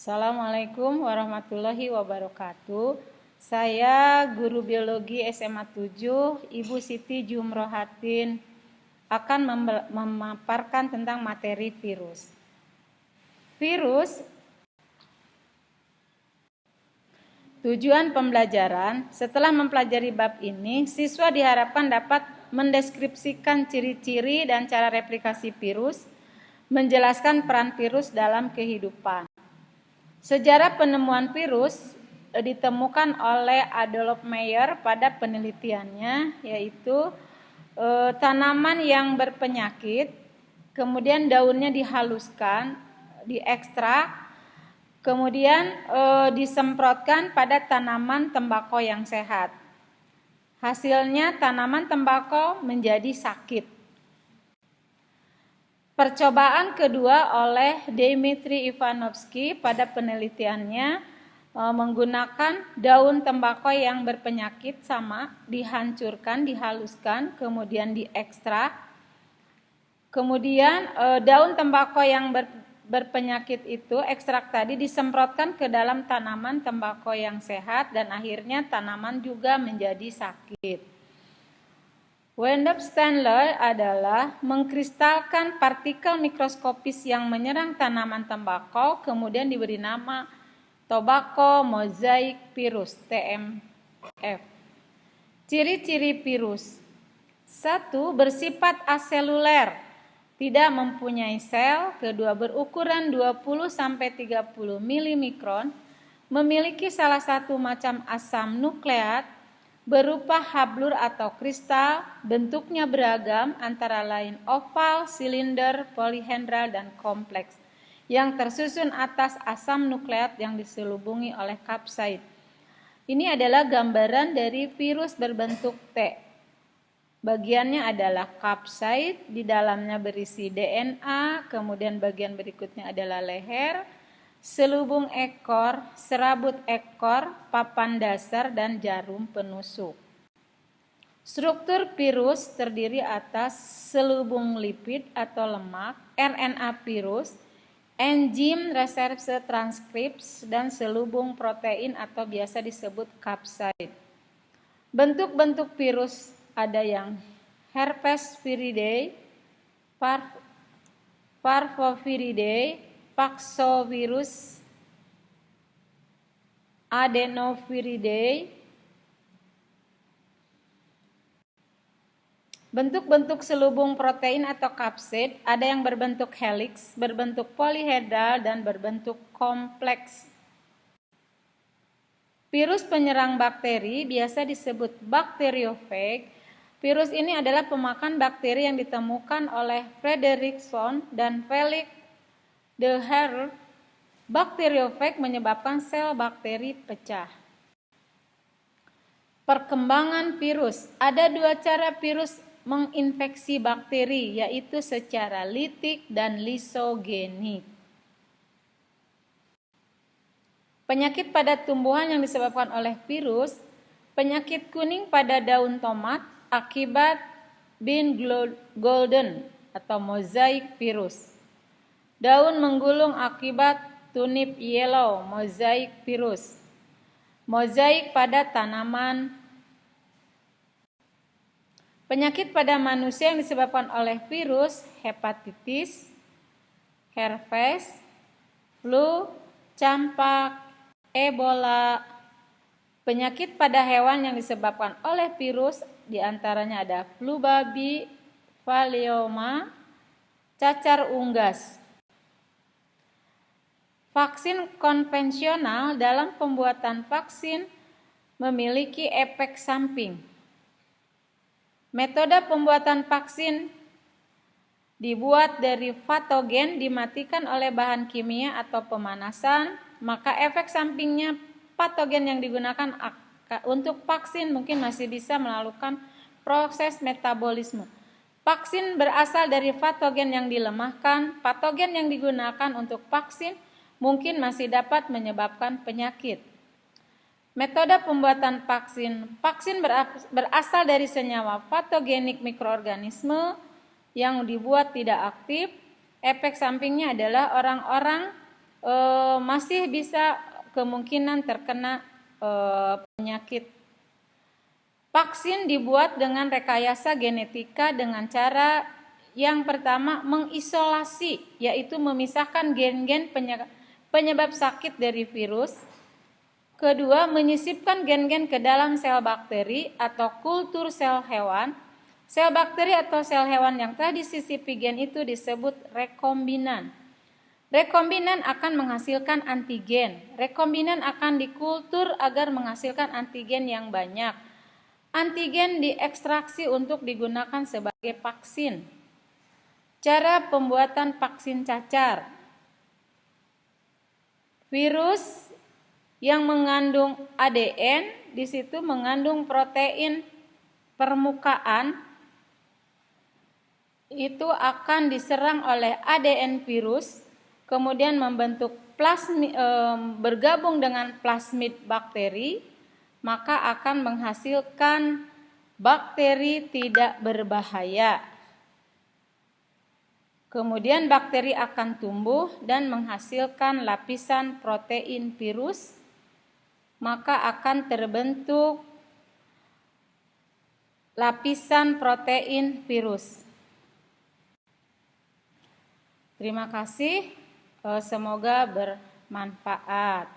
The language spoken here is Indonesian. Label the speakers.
Speaker 1: Assalamualaikum warahmatullahi wabarakatuh. Saya guru biologi SMA 7, Ibu Siti Jumrohatin, akan memaparkan tentang materi virus. Tujuan pembelajaran, setelah mempelajari bab ini, siswa diharapkan dapat mendeskripsikan ciri-ciri dan cara replikasi virus, menjelaskan peran virus dalam kehidupan. Sejarah penemuan virus ditemukan oleh Adolf Meyer pada penelitiannya, yaitu tanaman yang berpenyakit, kemudian daunnya dihaluskan, diekstrak, kemudian disemprotkan pada tanaman tembakau yang sehat. Hasilnya tanaman tembakau menjadi sakit. Percobaan kedua oleh Dmitri Ivanovsky pada penelitiannya menggunakan daun tembakau yang berpenyakit sama, dihancurkan, dihaluskan, kemudian diekstrak. Kemudian daun tembakau yang berpenyakit itu, ekstrak tadi, disemprotkan ke dalam tanaman tembakau yang sehat dan akhirnya tanaman juga menjadi sakit. Wendell Stanley adalah mengkristalkan partikel mikroskopis yang menyerang tanaman tembakau, kemudian diberi nama Tobacco Mosaic Virus (TMF). Ciri-ciri virus: 1. Bersifat aseluler, tidak mempunyai sel. 2. Berukuran 20-30 mm, memiliki salah satu macam asam nukleat, berupa hablur atau kristal, bentuknya beragam antara lain oval, silinder, polihedral, dan kompleks, yang tersusun atas asam nukleat yang diselubungi oleh kapsaid. Ini adalah gambaran dari virus berbentuk T. Bagiannya adalah kapsaid, di dalamnya berisi DNA, kemudian bagian berikutnya adalah leher, selubung ekor, serabut ekor, papan dasar, dan jarum penusuk. Struktur virus terdiri atas selubung lipid atau lemak, RNA virus, enzim reserse transkripsi, dan selubung protein atau biasa disebut kapsaid. Bentuk-bentuk virus ada yang herpes viridae, parvoviridae, Paxovirus, Adenoviridae. Bentuk-bentuk selubung protein atau kapsid ada yang berbentuk helix, berbentuk polihedral, dan berbentuk kompleks. Virus penyerang bakteri biasa disebut bakteriofag. Virus ini adalah pemakan bakteri yang ditemukan oleh Frederickson dan Felix de Herve. Bakteriofag menyebabkan sel bakteri pecah. Perkembangan virus. Ada dua cara virus menginfeksi bakteri, yaitu secara litik dan lisogenik. Penyakit pada tumbuhan yang disebabkan oleh virus: penyakit kuning pada daun tomat akibat bean golden atau mosaic virus. Daun menggulung akibat turnip yellow mosaic virus. Mozaik pada tanaman. Penyakit pada manusia yang disebabkan oleh virus: hepatitis, herpes, flu, campak, Ebola. Penyakit pada hewan yang disebabkan oleh virus diantaranya ada flu babi, valioma, cacar unggas. Vaksin konvensional dalam pembuatan vaksin memiliki efek samping. Metode pembuatan vaksin dibuat dari patogen, dimatikan oleh bahan kimia atau pemanasan, maka efek sampingnya patogen yang digunakan untuk vaksin mungkin masih bisa melakukan proses metabolisme. Vaksin berasal dari patogen yang dilemahkan. Patogen yang digunakan untuk vaksin mungkin masih dapat menyebabkan penyakit. Metode pembuatan vaksin. Vaksin berasal dari senyawa patogenik mikroorganisme yang dibuat tidak aktif. Efek sampingnya adalah orang-orang masih bisa kemungkinan terkena penyakit. Vaksin dibuat dengan rekayasa genetika dengan cara yang pertama mengisolasi, yaitu memisahkan gen-gen penyebab sakit dari virus. Kedua, menyisipkan gen-gen ke dalam sel bakteri atau kultur sel hewan. Sel bakteri atau sel hewan yang telah disisipi gen itu disebut rekombinan. Rekombinan akan menghasilkan antigen. Rekombinan akan dikultur agar menghasilkan antigen yang banyak. Antigen diekstraksi untuk digunakan sebagai vaksin. Cara pembuatan vaksin cacar. Virus yang mengandung ADN di situ mengandung protein permukaan, itu akan diserang oleh ADN virus, kemudian membentuk bergabung dengan plasmid bakteri, maka akan menghasilkan bakteri tidak berbahaya. Kemudian bakteri akan tumbuh dan menghasilkan lapisan protein virus, maka akan terbentuk lapisan protein virus. Terima kasih, semoga bermanfaat.